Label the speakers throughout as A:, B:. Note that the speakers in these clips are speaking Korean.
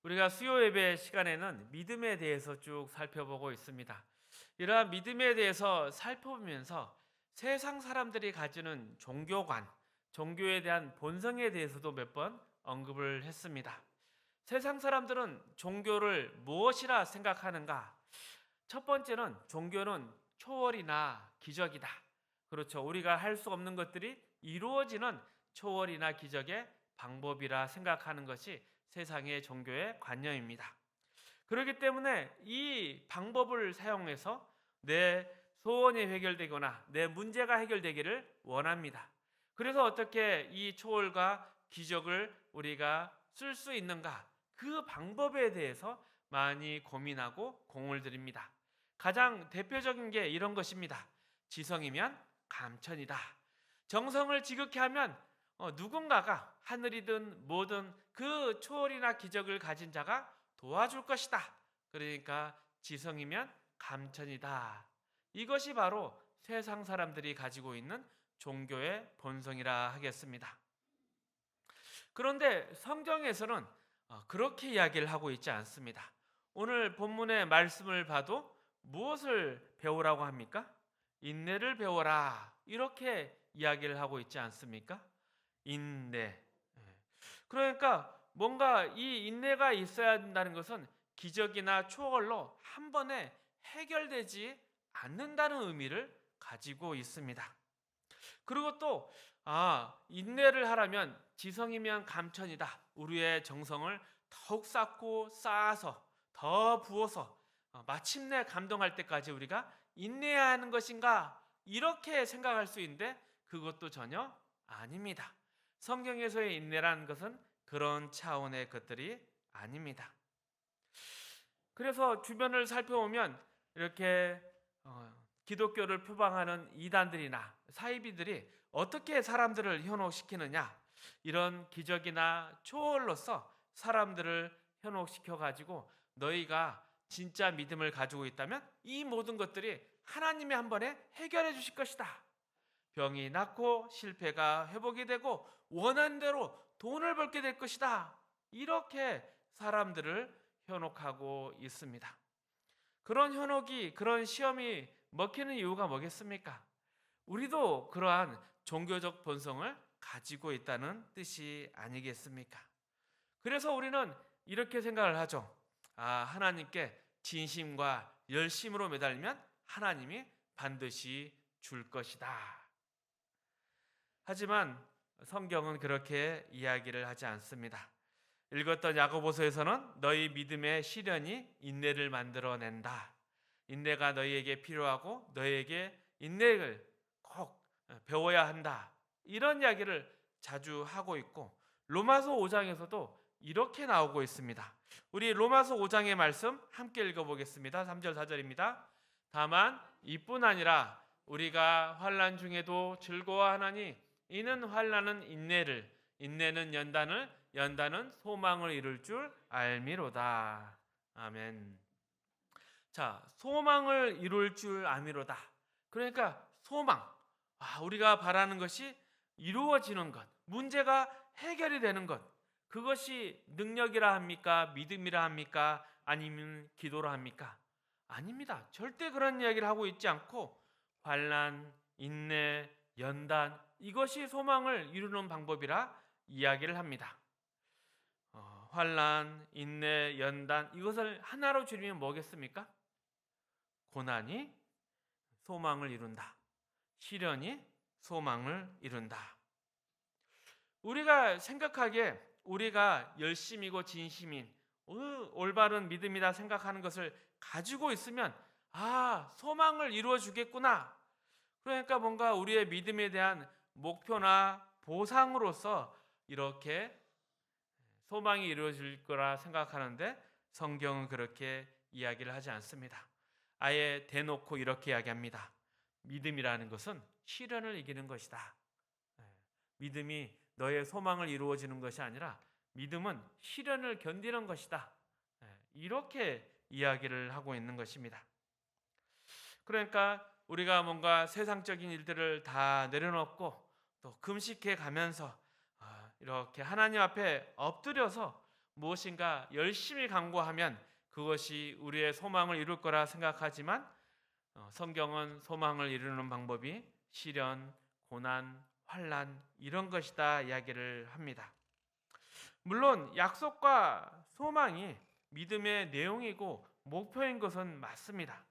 A: 우리가 수요 예배 시간에는 믿음에 대해서 쭉 살펴보고 있습니다. 이러한 믿음에 대해서 살펴보면서 세상 사람들이 가지는 종교관, 종교에 대한 본성에 대해서도 몇 번 언급을 했습니다. 세상 사람들은 종교를 무엇이라 생각하는가? 첫 번째는 종교는 초월이나 기적이다. 그렇죠. 우리가 할 수 없는 것들이 이루어지는 초월이나 기적의 방법이라 생각하는 것이 세상의 종교의 관념입니다. 그렇기 때문에 이 방법을 사용해서 내 소원이 해결되거나 내 문제가 해결되기를 원합니다. 그래서 어떻게 이 초월과 기적을 우리가 쓸 수 있는가? 그 방법에 대해서 많이 고민하고 공을 들입니다. 가장 대표적인 게 이런 것입니다. 지성이면 감천이다. 정성을 지극히 하면 누군가가 하늘이든 뭐든 그 초월이나 기적을 가진 자가 도와줄 것이다. 그러니까 지성이면 감천이다. 이것이 바로 세상 사람들이 가지고 있는 종교의 본성이라 하겠습니다. 그런데 성경에서는 그렇게 이야기를 하고 있지 않습니다. 오늘 본문의 말씀을 봐도 무엇을 배우라고 합니까? 인내를 배워라. 이렇게 이야기를 하고 있지 않습니까? 인내. 그러니까 뭔가 이 인내가 있어야 한다는 것은 기적이나 초월로 한 번에 해결되지 않는다는 의미를 가지고 있습니다. 그리고 또 인내를 하려면 지성이면 감천이다. 우리의 정성을 더욱 쌓고 쌓아서 더 부어서 마침내 감동할 때까지 우리가 인내해야 하는 것인가? 이렇게 생각할 수 있는데 그것도 전혀 아닙니다. 성경에서의 인내라는 것은 그런 차원의 것들이 아닙니다. 그래서 주변을 살펴보면 이렇게 기독교를 표방하는 이단들이나 사이비들이 어떻게 사람들을 현혹시키느냐, 이런 기적이나 초월로서 사람들을 현혹시켜 가지고 너희가 진짜 믿음을 가지고 있다면 이 모든 것들이 하나님이 한 번에 해결해 주실 것이다. 병이 낫고 실패가 회복이 되고 원하는 대로 돈을 벌게 될 것이다. 이렇게 사람들을 현혹하고 있습니다. 그런 현혹이, 그런 시험이 먹히는 이유가 뭐겠습니까? 우리도 그러한 종교적 본성을 가지고 있다는 뜻이 아니겠습니까? 그래서 우리는 이렇게 생각을 하죠. 하나님께 진심과 열심으로 매달리면 하나님이 반드시 줄 것이다. 하지만 성경은 그렇게 이야기를 하지 않습니다. 읽었던 야고보서에서는 너희 믿음의 시련이 인내를 만들어낸다. 인내가 너희에게 필요하고 너희에게 인내를 꼭 배워야 한다. 이런 이야기를 자주 하고 있고 로마서 5장에서도 이렇게 나오고 있습니다. 우리 로마서 5장의 말씀 함께 읽어보겠습니다. 3절 4절입니다. 다만 이뿐 아니라 우리가 환난 중에도 즐거워하나니 이는 환난은 인내를, 인내는 연단을, 연단은 소망을 이룰 줄 알미로다. 아멘. 자, 소망을 이룰 줄 알미로다. 그러니까 소망. 우리가 바라는 것이 이루어지는 것, 문제가 해결이 되는 것. 그것이 능력이라 합니까? 믿음이라 합니까? 아니면 기도라 합니까? 아닙니다. 절대 그런 이야기를 하고 있지 않고 환난, 인내, 연단 이것이 소망을 이루는 방법이라 이야기를 합니다. 환난, 인내, 연단 이것을 하나로 줄이면 뭐겠습니까? 고난이 소망을 이룬다. 시련이 소망을 이룬다. 우리가 생각하기에 우리가 열심이고 진심인 올바른 믿음이다 생각하는 것을 가지고 있으면 소망을 이루어 주겠구나. 그러니까 뭔가 우리의 믿음에 대한 목표나 보상으로서 이렇게 소망이 이루어질 거라 생각하는데 성경은 그렇게 이야기를 하지 않습니다. 아예 대놓고 이렇게 이야기합니다. 믿음이라는 것은 시련을 이기는 것이다. 믿음이 너의 소망을 이루어지는 것이 아니라 믿음은 시련을 견디는 것이다. 이렇게 이야기를 하고 있는 것입니다. 그러니까 우리가 뭔가 세상적인 일들을 다 내려놓고 또 금식해 가면서 이렇게 하나님 앞에 엎드려서 무엇인가 열심히 강구하면 그것이 우리의 소망을 이룰 거라 생각하지만 성경은 소망을 이루는 방법이 시련, 고난, 환난 이런 것이다 이야기를 합니다. 물론 약속과 소망이 믿음의 내용이고 목표인 것은 맞습니다.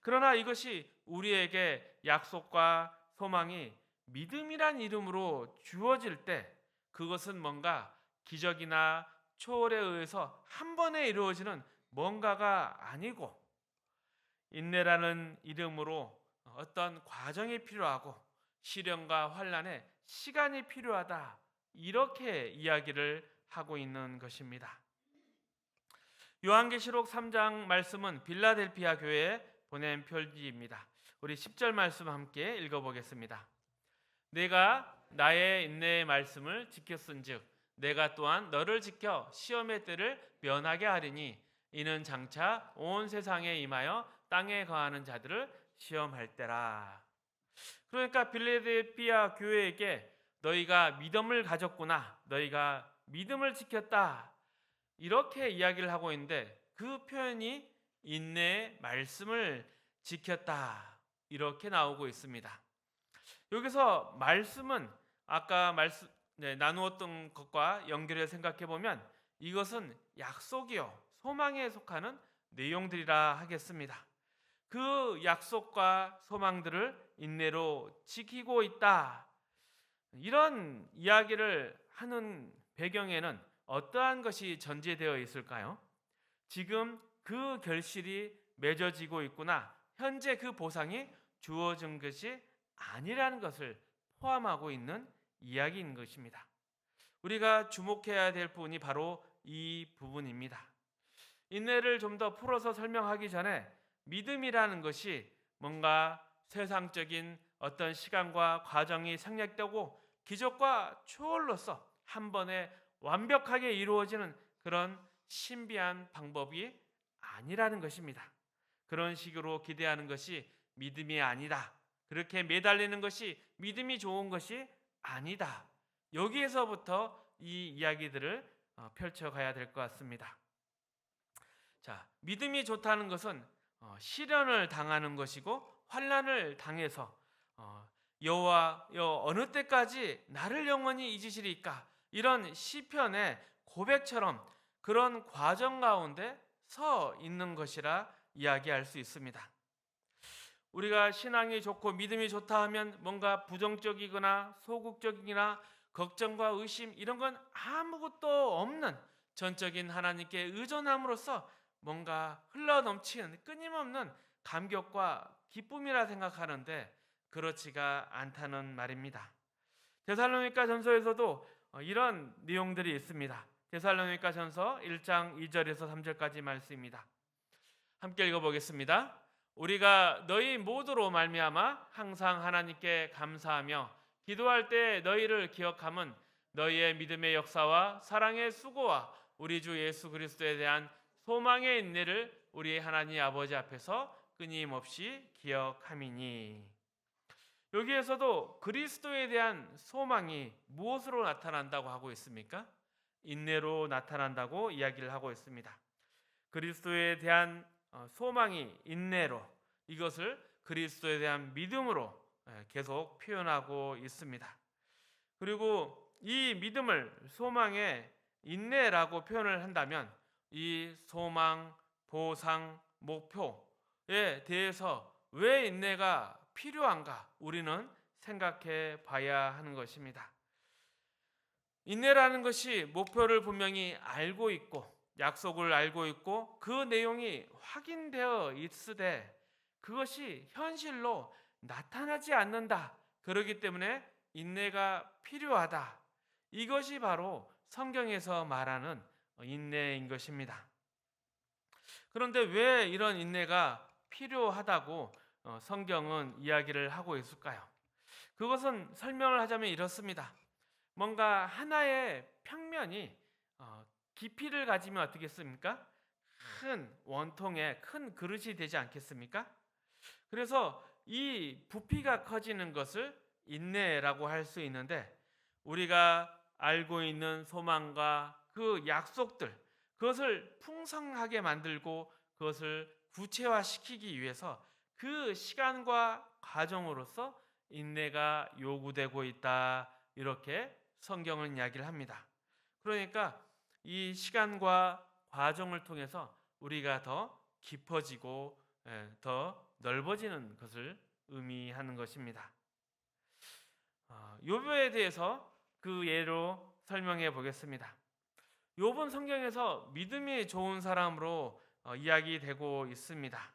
A: 그러나 이것이 우리에게 약속과 소망이 믿음이란 이름으로 주어질 때 그것은 뭔가 기적이나 초월에 의해서 한 번에 이루어지는 뭔가가 아니고 인내라는 이름으로 어떤 과정이 필요하고 시련과 환난에 시간이 필요하다 이렇게 이야기를 하고 있는 것입니다. 요한계시록 3장 말씀은 빌라델피아 교회에 보낸 편지입니다. 우리 10절 말씀 함께 읽어보겠습니다. 내가 나의 인내의 말씀을 지켰은즉 내가 또한 너를 지켜 시험의 때를 면하게 하리니 이는 장차 온 세상에 임하여 땅에 거하는 자들을 시험할 때라. 그러니까 빌라델피아 교회에게 너희가 믿음을 가졌구나, 너희가 믿음을 지켰다 이렇게 이야기를 하고 있는데 그 표현이 인내의 말씀을 지켰다 이렇게 나오고 있습니다. 여기서 말씀은 아까 나누었던 것과 연결해 생각해 보면 이것은 약속이요 소망에 속하는 내용들이라 하겠습니다. 그 약속과 소망들을 인내로 지키고 있다. 이런 이야기를 하는 배경에는 어떠한 것이 전제되어 있을까요? 지금 그 결실이 맺어지고 있구나. 현재 그 보상이 주어진 것이 아니라는 것을 포함하고 있는 이야기인 것입니다. 우리가 주목해야 될 부분이 바로 이 부분입니다. 인내를 좀 더 풀어서 설명하기 전에 믿음이라는 것이 뭔가 세상적인 어떤 시간과 과정이 생략되고 기적과 초월로서 한 번에 완벽하게 이루어지는 그런 신비한 방법이 아니라는 것입니다. 그런 식으로 기대하는 것이 믿음이 아니다. 그렇게 매달리는 것이 믿음이 좋은 것이 아니다. 여기에서부터 이 이야기들을 펼쳐가야 될 것 같습니다. 자, 믿음이 좋다는 것은 시련을 당하는 것이고 환난을 당해서 여호와여 어느 때까지 나를 영원히 잊으시리까 이런 시편의 고백처럼 그런 과정 가운데 서 있는 것이라 이야기할 수 있습니다. 우리가 신앙이 좋고 믿음이 좋다 하면 뭔가 부정적이거나 소극적이거나 걱정과 의심 이런 건 아무것도 없는 전적인 하나님께 의존함으로써 뭔가 흘러넘치는 끊임없는 감격과 기쁨이라 생각하는데 그렇지가 않다는 말입니다. 데살로니가 전서에서도 이런 내용들이 있습니다. 데살로니가 전서 1장 2절에서 3절까지 말씀입니다. 함께 읽어보겠습니다. 우리가 너희 모두로 말미암아 항상 하나님께 감사하며 기도할 때 너희를 기억함은 너희의 믿음의 역사와 사랑의 수고와 우리 주 예수 그리스도에 대한 소망의 인내를 우리 하나님 아버지 앞에서 끊임없이 기억함이니. 여기에서도 그리스도에 대한 소망이 무엇으로 나타난다고 하고 있습니까? 인내로 나타난다고 이야기를 하고 있습니다. 그리스도에 대한 소망이 인내로 이것을 그리스도에 대한 믿음으로 계속 표현하고 있습니다. 그리고 이 믿음을 소망의 인내라고 표현을 한다면 이 소망, 보상, 목표에 대해서 왜 인내가 필요한가 우리는 생각해 봐야 하는 것입니다. 인내라는 것이 목표를 분명히 알고 있고 약속을 알고 있고 그 내용이 확인되어 있으되 그것이 현실로 나타나지 않는다. 그렇기 때문에 인내가 필요하다. 이것이 바로 성경에서 말하는 인내인 것입니다. 그런데 왜 이런 인내가 필요하다고 성경은 이야기를 하고 있을까요? 그것은 설명을 하자면 이렇습니다. 뭔가 하나의 평면이 깊이를 가지면 어떻겠습니까? 큰 원통의 큰 그릇이 되지 않겠습니까? 그래서 이 부피가 커지는 것을 인내라고 할 수 있는데 우리가 알고 있는 소망과 그 약속들, 그것을 풍성하게 만들고 그것을 구체화시키기 위해서 그 시간과 과정으로서 인내가 요구되고 있다. 이렇게 성경은 이야기를 합니다. 그러니까 이 시간과 과정을 통해서 우리가 더 깊어지고 더 넓어지는 것을 의미하는 것입니다. 욥에 대해서 그 예로 설명해 보겠습니다. 욥은 성경에서 믿음이 좋은 사람으로 이야기되고 있습니다.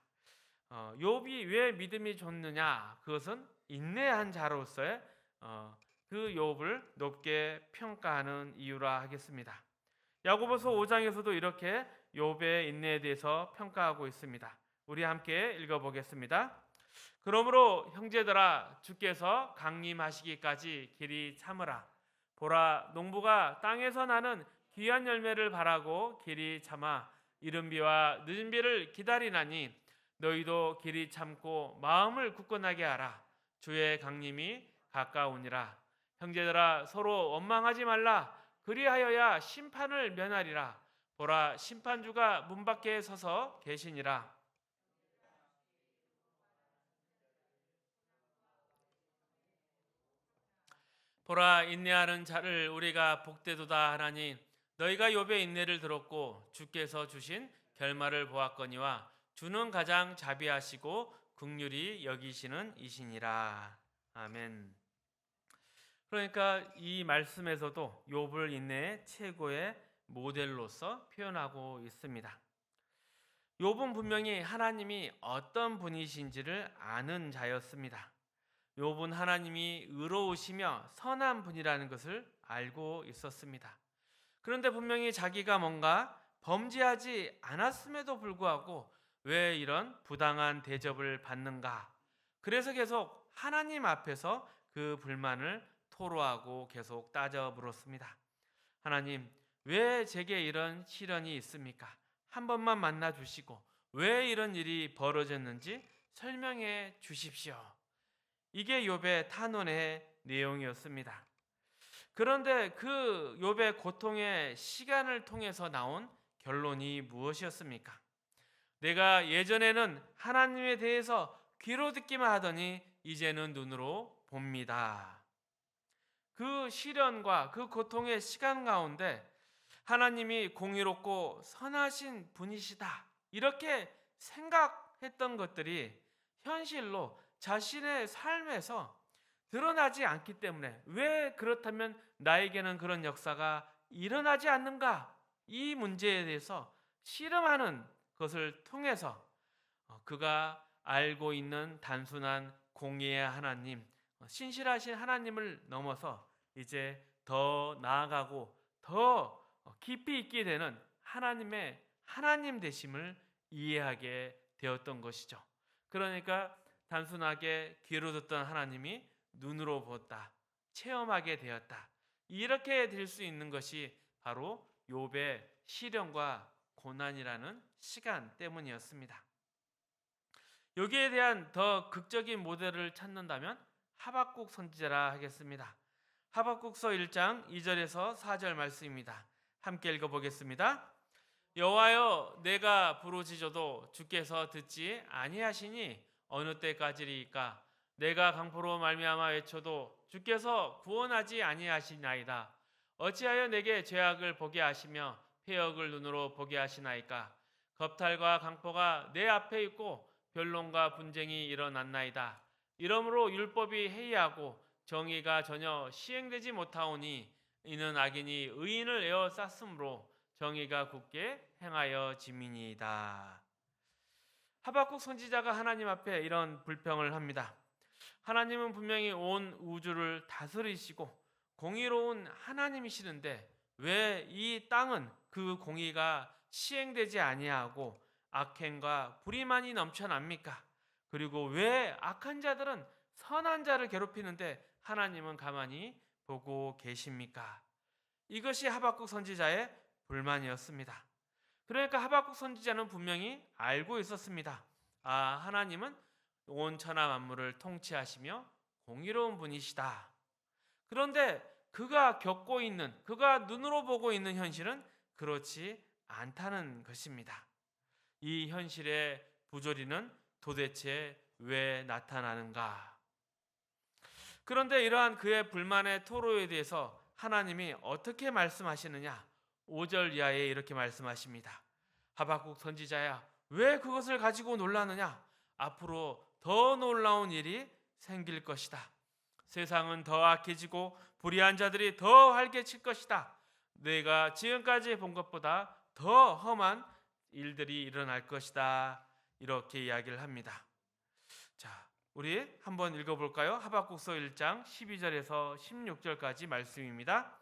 A: 욥이 왜 믿음이 좋느냐? 그것은 인내한 자로서의 그 욥을 높게 평가하는 이유라 하겠습니다. 야고보서 5장에서도 이렇게 욥의 인내에 대해서 평가하고 있습니다. 우리 함께 읽어보겠습니다. 그러므로 형제들아 주께서 강림하시기까지 길이 참으라. 보라 농부가 땅에서 나는 귀한 열매를 바라고 길이 참아 이른 비와 늦은 비를 기다리나니 너희도 길이 참고 마음을 굳건하게 하라. 주의 강림이 가까우니라. 형제들아 서로 원망하지 말라. 그리하여야 심판을 면하리라. 보라 심판주가 문 밖에 서서 계시니라. 보라 인내하는 자를 우리가 복되도다 하나니 너희가 욥의 인내를 들었고 주께서 주신 결말을 보았거니와 주는 가장 자비하시고 긍휼히 여기시는 이시니라. 아멘. 그러니까 이 말씀에서도 욥을 인내의 최고의 모델로서 표현하고 있습니다. 욥은 분명히 하나님이 어떤 분이신지를 아는 자였습니다. 욥은 하나님이 의로우시며 선한 분이라는 것을 알고 있었습니다. 그런데 분명히 자기가 뭔가 범죄하지 않았음에도 불구하고 왜 이런 부당한 대접을 받는가? 그래서 계속 하나님 앞에서 그 불만을 토로하고 계속 따져 물었습니다. 하나님, 왜 제게 이런 시련이 있습니까? 한 번만 만나 주시고 왜 이런 일이 벌어졌는지 설명해 주십시오. 이게 욥의 탄원의 내용이었습니다. 그런데 그 욥의 고통의 시간을 통해서 나온 결론이 무엇이었습니까? 내가 예전에는 하나님에 대해서 귀로 듣기만 하더니 이제는 눈으로 봅니다. 그 시련과 그 고통의 시간 가운데 하나님이 공의롭고 선하신 분이시다. 이렇게 생각했던 것들이 현실로 자신의 삶에서 드러나지 않기 때문에 왜 그렇다면 나에게는 그런 역사가 일어나지 않는가? 이 문제에 대해서 씨름하는 것을 통해서 그가 알고 있는 단순한 공의의 하나님, 신실하신 하나님을 넘어서 이제 더 나아가고 더 깊이 있게 되는 하나님의 하나님 되심을 이해하게 되었던 것이죠. 그러니까 단순하게 귀로 듣던 하나님이 눈으로 보았다, 체험하게 되었다. 이렇게 될 수 있는 것이 바로 욥의 시련과 고난이라는 시간 때문이었습니다. 여기에 대한 더 극적인 모델을 찾는다면 하박국 선지자라 하겠습니다. 하박국서 1장 2절에서 4절 말씀입니다. 함께 읽어보겠습니다. 여호와여 내가 부르짖어도 주께서 듣지 아니하시니 어느 때까지리이까? 내가 강포로 말미암아 외쳐도 주께서 구원하지 아니하시나이다. 어찌하여 내게 죄악을 보게 하시며 패역을 눈으로 보게 하시나이까? 겁탈과 강포가 내 앞에 있고 변론과 분쟁이 일어났나이다. 이러므로 율법이 해이하고 정의가 전혀 시행되지 못하오니 이는 악인이 의인을 에워쌌으므로 정의가 굳게 행하여 짐이니이다. 하박국 선지자가 하나님 앞에 이런 불평을 합니다. 하나님은 분명히 온 우주를 다스리시고 공의로운 하나님이시는데 왜 이 땅은 그 공의가 시행되지 아니하고 악행과 불의만이 넘쳐납니까? 그리고 왜 악한 자들은 선한 자를 괴롭히는데 하나님은 가만히 보고 계십니까? 이것이 하박국 선지자의 불만이었습니다. 그러니까 하박국 선지자는 분명히 알고 있었습니다. 하나님은 온 천하 만물을 통치하시며 공의로운 분이시다. 그런데 그가 겪고 있는, 그가 눈으로 보고 있는 현실은 그렇지 않다는 것입니다. 이 현실의 부조리는 도대체 왜 나타나는가? 그런데 이러한 그의 불만의 토로에 대해서 하나님이 어떻게 말씀하시느냐? 5절 이하에 이렇게 말씀하십니다. 하박국 선지자야, 왜 그것을 가지고 놀라느냐? 앞으로 더 놀라운 일이 생길 것이다. 세상은 더 악해지고 불의한 자들이 더 활개칠 것이다. 내가 지금까지 본 것보다 더 험한 일들이 일어날 것이다. 이렇게 이야기를 합니다. 자, 우리 한번 읽어볼까요? 하박국서 1장 12절에서 16절까지 말씀입니다.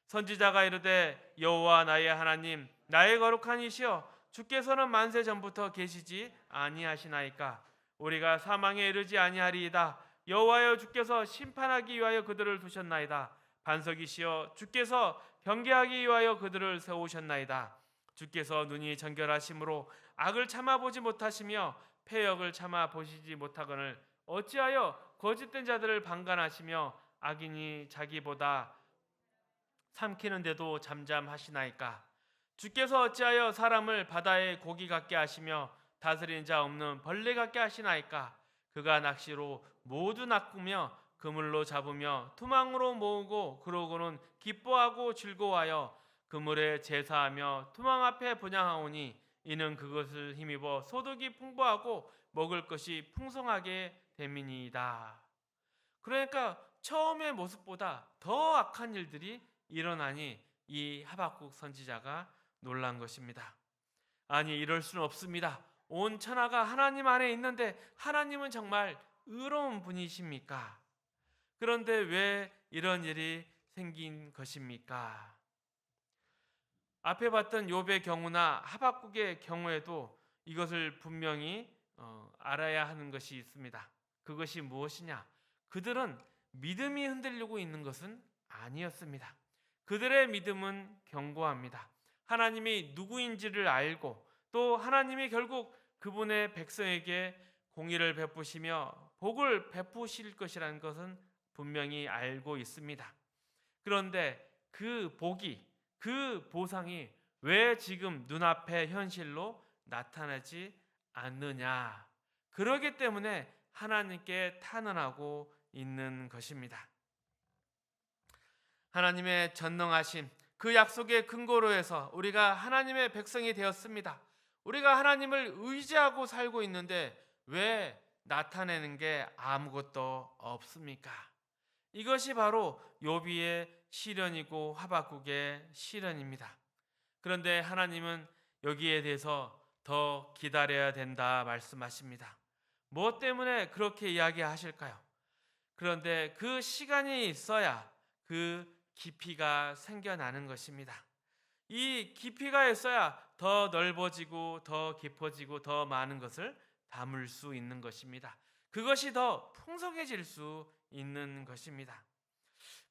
A: 선지자가 이르되 여호와 나의 하나님 나의 거룩한 이시여 주께서는 만세 전부터 계시지 아니하시나이까. 우리가 사망에 이르지 아니하리이다. 여호와여 주께서 심판하기 위하여 그들을 두셨나이다. 반석이시여 주께서 경계하기 위하여 그들을 세우셨나이다. 주께서 눈이 정결하심으로 악을 참아보지 못하시며 패역을 참아 보시지 못하거늘 어찌하여 거짓된 자들을 방관하시며 악인이 자기보다 삼키는데도 잠잠하시나이까. 주께서 어찌하여 사람을 바다의 고기 같게 하시며 다스린 자 없는 벌레 같게 하시나이까. 그가 낚시로 모두 낚으며 그물로 잡으며 투망으로 모으고 그러고는 기뻐하고 즐거워하여 그물에 제사하며 투망 앞에 분향하오니 이는 그것을 힘입어 소득이 풍부하고 먹을 것이 풍성하게 됨이니이다. 그러니까 처음의 모습보다 더 악한 일들이 일어나니 이 하박국 선지자가 놀란 것입니다. 아니, 이럴 수는 없습니다. 온 천하가 하나님 안에 있는데 하나님은 정말 의로운 분이십니까? 그런데 왜 이런 일이 생긴 것입니까? 앞에 봤던 욥의 경우나 하박국의 경우에도 이것을 분명히 알아야 하는 것이 있습니다. 그것이 무엇이냐? 그들은 믿음이 흔들리고 있는 것은 아니었습니다. 그들의 믿음은 견고합니다. 하나님이 누구인지를 알고 또 하나님이 결국 그분의 백성에게 공의를 베푸시며 복을 베푸실 것이라는 것은 분명히 알고 있습니다. 그런데 그 복이, 그 보상이 왜 지금 눈앞의 현실로 나타나지 않느냐? 그러기 때문에 하나님께 탄원하고 있는 것입니다. 하나님의 전능하심, 그 약속의 근거로 해서 우리가 하나님의 백성이 되었습니다. 우리가 하나님을 의지하고 살고 있는데 왜 나타내는 게 아무것도 없습니까? 이것이 바로 욥의 시련이고 하박국의 시련입니다. 그런데 하나님은 여기에 대해서 더 기다려야 된다 말씀하십니다. 무엇 때문에 그렇게 이야기하실까요? 그런데 그 시간이 있어야 그 깊이가 생겨나는 것입니다. 이 깊이가 있어야 더 넓어지고 더 깊어지고 더 많은 것을 담을 수 있는 것입니다. 그것이 더 풍성해질 수 있는 것입니다.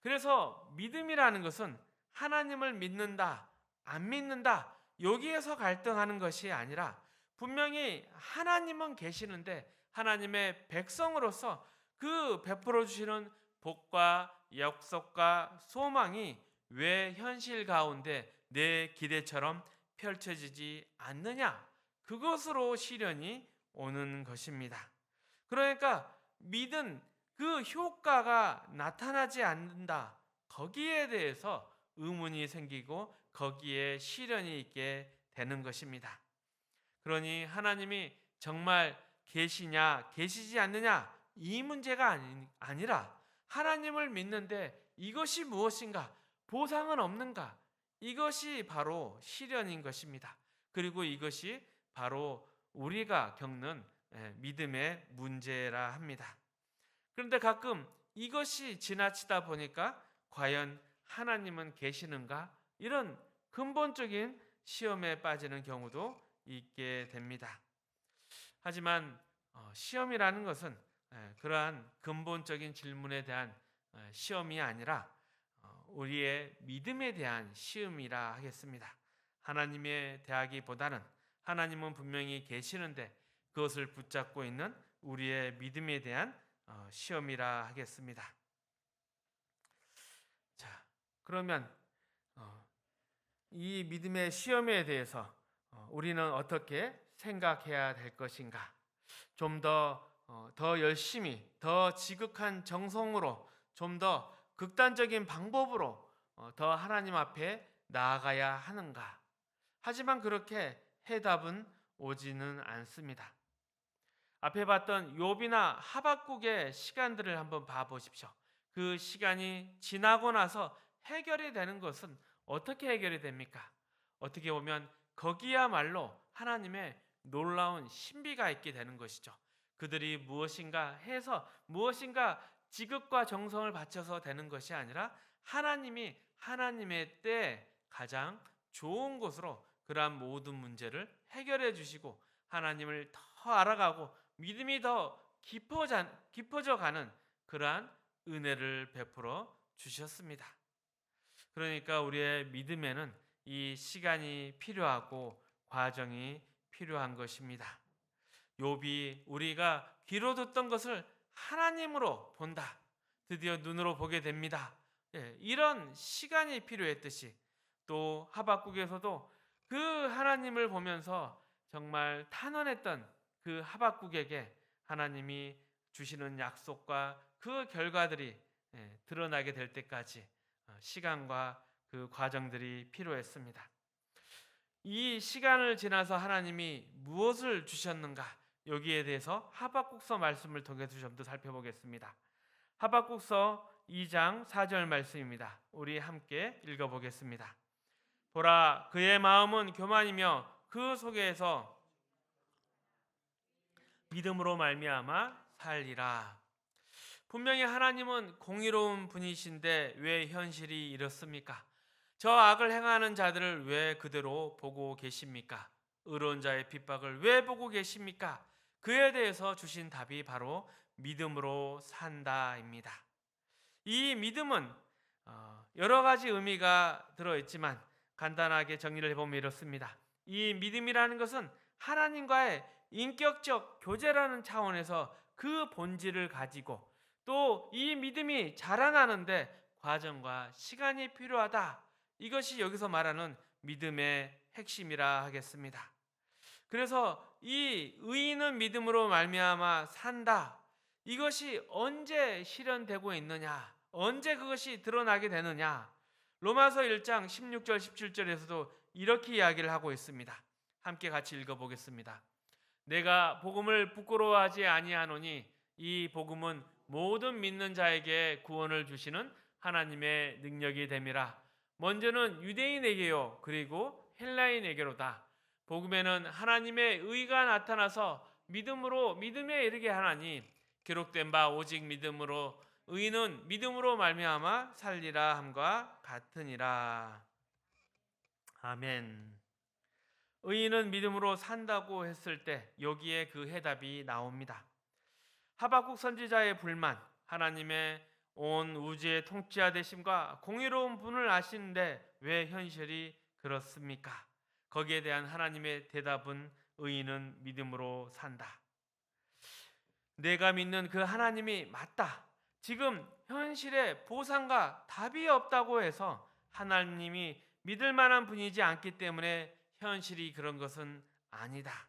A: 그래서 믿음이라는 것은 하나님을 믿는다, 안 믿는다, 여기에서 갈등하는 것이 아니라 분명히 하나님은 계시는데 하나님의 백성으로서 그 베풀어 주시는 복과 약속과 소망이 왜 현실 가운데 내 기대처럼 펼쳐지지 않느냐? 그것으로 시련이 오는 것입니다. 그러니까 믿은 그 효과가 나타나지 않는다. 거기에 대해서 의문이 생기고 거기에 시련이 있게 되는 것입니다. 그러니 하나님이 정말 계시냐, 계시지 않느냐 이 문제가 아니라 하나님을 믿는데 이것이 무엇인가? 보상은 없는가? 이것이 바로 시련인 것입니다. 그리고 이것이 바로 우리가 겪는 믿음의 문제라 합니다. 그런데 가끔 이것이 지나치다 보니까 과연 하나님은 계시는가? 이런 근본적인 시험에 빠지는 경우도 있게 됩니다. 하지만 시험이라는 것은 그러한 근본적인 질문에 대한 시험이 아니라 우리의 믿음에 대한 시험이라 하겠습니다. 하나님에 대하기보다는 하나님은 분명히 계시는데 그것을 붙잡고 있는 우리의 믿음에 대한 시험이라 하겠습니다. 자, 그러면 이 믿음의 시험에 대해서 우리는 어떻게 생각해야 될 것인가? 좀 더 열심히, 더 지극한 정성으로, 좀 더 극단적인 방법으로 더 하나님 앞에 나아가야 하는가? 하지만 그렇게 해답은 오지는 않습니다. 앞에 봤던 욥이나 하박국의 시간들을 한번 봐보십시오. 그 시간이 지나고 나서 해결이 되는 것은 어떻게 해결이 됩니까? 어떻게 보면 거기야말로 하나님의 놀라운 신비가 있게 되는 것이죠. 그들이 무엇인가 해서 무엇인가 지극과 정성을 바쳐서 되는 것이 아니라 하나님이 하나님의 때에 가장 좋은 곳으로 그러한 모든 문제를 해결해 주시고 하나님을 더 알아가고 믿음이 더 깊어져 가는 그러한 은혜를 베풀어 주셨습니다. 그러니까 우리의 믿음에는 이 시간이 필요하고 과정이 필요한 것입니다. 욥이 우리가 귀로 듣던 것을 하나님으로 본다. 드디어 눈으로 보게 됩니다. 이런 시간이 필요했듯이 또 하박국에서도 그 하나님을 보면서 정말 탄원했던 그 하박국에게 하나님이 주시는 약속과 그 결과들이 드러나게 될 때까지 시간과 그 과정들이 필요했습니다. 이 시간을 지나서 하나님이 무엇을 주셨는가? 여기에 대해서 하박국서 말씀을 통해서 좀 더 살펴보겠습니다. 하박국서 2장 4절 말씀입니다. 우리 함께 읽어보겠습니다. 보라, 그의 마음은 교만이며 그 속에서 믿음으로 말미암아 살리라. 분명히 하나님은 공의로운 분이신데 왜 현실이 이렇습니까? 저 악을 행하는 자들을 왜 그대로 보고 계십니까? 의로운 자의 핍박을 왜 보고 계십니까? 그에 대해서 주신 답이 바로 믿음으로 산다입니다. 이 믿음은 여러 가지 의미가 들어있지만 간단하게 정리를 해보면 이렇습니다. 이 믿음이라는 것은 하나님과의 인격적 교제라는 차원에서 그 본질을 가지고 또 이 믿음이 자라나는데 과정과 시간이 필요하다. 이것이 여기서 말하는 믿음의 핵심이라 하겠습니다. 그래서 이 의인은 믿음으로 말미암아 산다. 이것이 언제 실현되고 있느냐? 언제 그것이 드러나게 되느냐? 로마서 1장 16절 17절에서도 이렇게 이야기를 하고 있습니다. 함께 같이 읽어보겠습니다. 내가 복음을 부끄러워하지 아니하노니 이 복음은 모든 믿는 자에게 구원을 주시는 하나님의 능력이 됨이라. 먼저는 유대인에게요 그리고 헬라인에게로다. 복음에는 하나님의 의가 나타나서 믿음에 이르게 하나니 기록된 바 오직 믿음으로 의인은 믿음으로 말미암아 살리라 함과 같으니라. 아멘. 의인은 믿음으로 산다고 했을 때 여기에 그 해답이 나옵니다. 하박국 선지자의 불만, 하나님의 온 우주의 통치자 되심과 공의로운 분을 아시는데 왜 현실이 그렇습니까? 거기에 대한 하나님의 대답은 의인은 믿음으로 산다. 내가 믿는 그 하나님이 맞다. 지금 현실에 보상과 답이 없다고 해서 하나님이 믿을 만한 분이지 않기 때문에 현실이 그런 것은 아니다.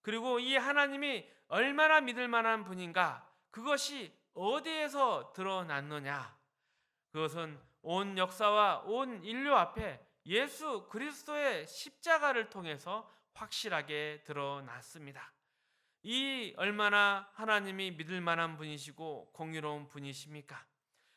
A: 그리고 이 하나님이 얼마나 믿을 만한 분인가? 그것이 어디에서 드러났느냐? 그것은 온 역사와 온 인류 앞에 예수 그리스도의 십자가를 통해서 확실하게 드러났습니다. 이 얼마나 하나님이 믿을 만한 분이시고 공의로운 분이십니까?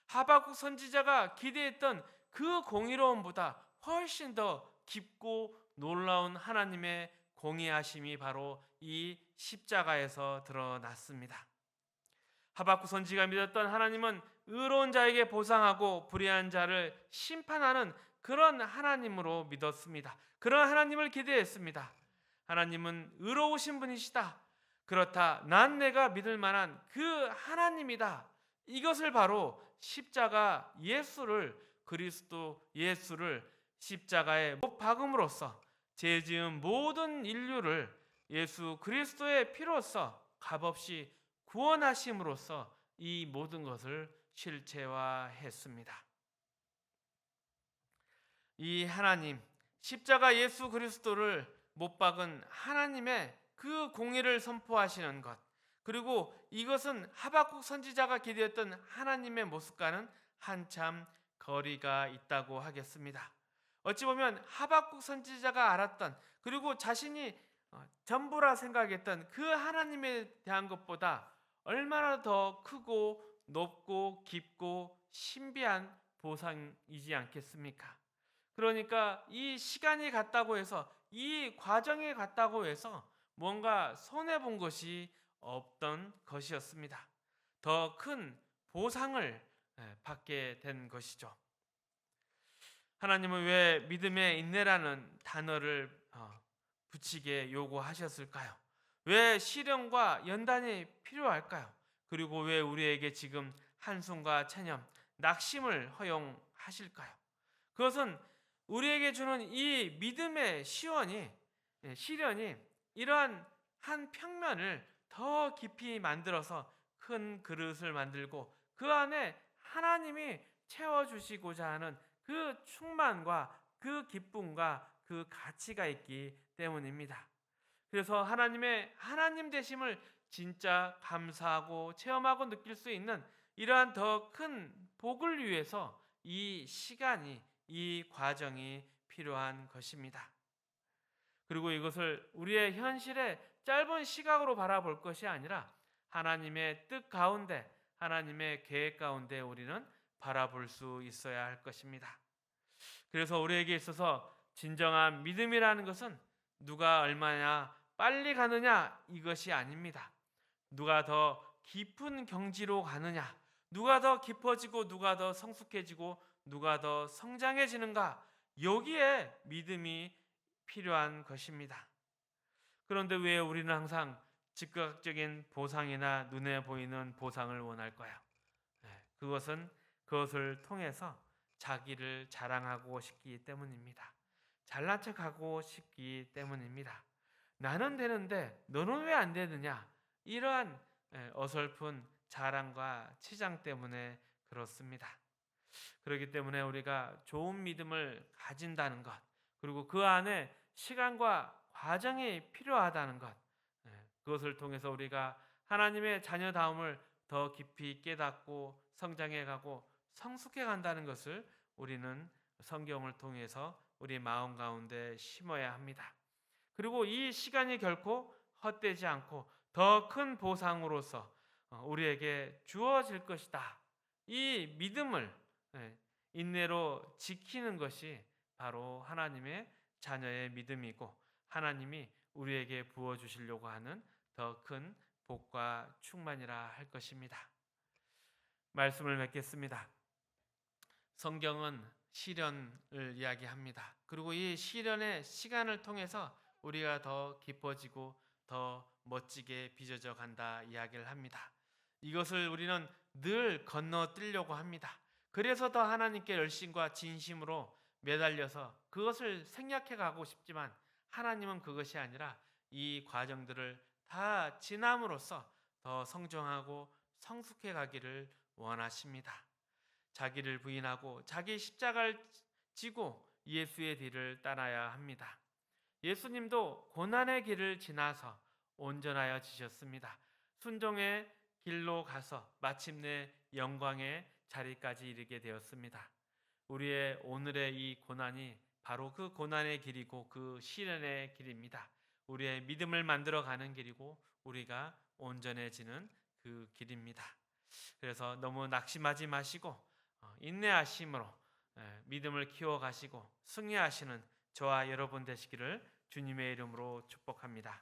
A: 하박국 선지자가 기대했던 그 공의로움보다 훨씬 더 깊고 놀라운 하나님의 공의하심이 바로 이 십자가에서 드러났습니다. 하박국 선지자가 믿었던 하나님은 의로운 자에게 보상하고 불의한 자를 심판하는 그런 하나님으로 믿었습니다. 그런 하나님을 기대했습니다. 하나님은 의로우신 분이시다. 그렇다. 난 내가 믿을 만한 그 하나님이다. 이것을 바로 십자가 그리스도 예수를 십자가에 못 박음으로써 죄 지은 모든 인류를 예수 그리스도의 피로써 값없이 구원하심으로써 이 모든 것을 실체화했습니다. 이 하나님, 십자가 예수 그리스도를 못 박은 하나님의 그 공의를 선포하시는 것, 그리고 이것은 하박국 선지자가 기대했던 하나님의 모습과는 한참 거리가 있다고 하겠습니다. 어찌 보면 하박국 선지자가 알았던, 그리고 자신이 전부라 생각했던 그 하나님에 대한 것보다 얼마나 더 크고 높고 깊고 신비한 보상이지 않겠습니까? 그러니까 이 시간이 갔다고 해서, 이 과정이 갔다고 해서 뭔가 손해 본 것이 없던 것이었습니다. 더 큰 보상을 받게 된 것이죠. 하나님은 왜 믿음의 인내라는 단어를 붙이게 요구하셨을까요? 왜 시련과 연단이 필요할까요? 그리고 왜 우리에게 지금 한숨과 체념, 낙심을 허용하실까요? 그것은 우리에게 주는 이 믿음의 시련이 이러한 한 평면을 더 깊이 만들어서 큰 그릇을 만들고 그 안에 하나님이 채워주시고자 하는 그 충만과 그 기쁨과 그 가치가 있기 때문입니다. 그래서 하나님의 하나님 되심을 진짜 감사하고 체험하고 느낄 수 있는 이러한 더 큰 복을 위해서 이 시간이, 이 과정이 필요한 것입니다. 그리고 이것을 우리의 현실의 짧은 시각으로 바라볼 것이 아니라 하나님의 뜻 가운데, 하나님의 계획 가운데 우리는 바라볼 수 있어야 할 것입니다. 그래서 우리에게 있어서 진정한 믿음이라는 것은 누가 얼마나 빨리 가느냐 이것이 아닙니다. 누가 더 깊은 경지로 가느냐, 누가 더 깊어지고 누가 더 성숙해지고 누가 더 성장해지는가, 여기에 믿음이 필요한 것입니다. 그런데 왜 우리는 항상 즉각적인 보상이나 눈에 보이는 보상을 원할까요? 그것을 통해서 자기를 자랑하고 싶기 때문입니다. 잘난 척하고 싶기 때문입니다. 나는 되는데 너는 왜 안 되느냐? 이러한 어설픈 자랑과 치장 때문에 그렇습니다. 그렇기 때문에 우리가 좋은 믿음을 가진다는 것, 그리고 그 안에 시간과 과정이 필요하다는 것, 그것을 통해서 우리가 하나님의 자녀다움을 더 깊이 깨닫고 성장해가고 성숙해 간다는 것을 우리는 성경을 통해서 우리 마음 가운데 심어야 합니다. 그리고 이 시간이 결코 헛되지 않고 더 큰 보상으로서 우리에게 주어질 것이다. 이 믿음을 인내로 지키는 것이 바로 하나님의 자녀의 믿음이고, 하나님이 우리에게 부어주시려고 하는 더 큰 복과 충만이라 할 것입니다. 말씀을 맺겠습니다. 성경은 시련을 이야기합니다. 그리고 이 시련의 시간을 통해서 우리가 더 깊어지고 더 멋지게 빚어져 간다 이야기를 합니다. 이것을 우리는 늘 건너뛰려고 합니다. 그래서 더 하나님께 열심과 진심으로 매달려서 그것을 생략해 가고 싶지만, 하나님은 그것이 아니라 이 과정들을 다 지남으로써 더 성장하고 성숙해 가기를 원하십니다. 자기를 부인하고 자기 십자가를 지고 예수의 뒤를 따라야 합니다. 예수님도 고난의 길을 지나서 온전하여 지셨습니다. 순종의 길로 가서 마침내 영광의 자리까지 이르게 되었습니다. 우리의 오늘의 이 고난이 바로 그 고난의 길이고 그 시련의 길입니다. 우리의 믿음을 만들어가는 길이고 우리가 온전해지는 그 길입니다. 그래서 너무 낙심하지 마시고 인내하심으로 믿음을 키워가시고 승리하시는 저와 여러분 되시기를 주님의 이름으로 축복합니다.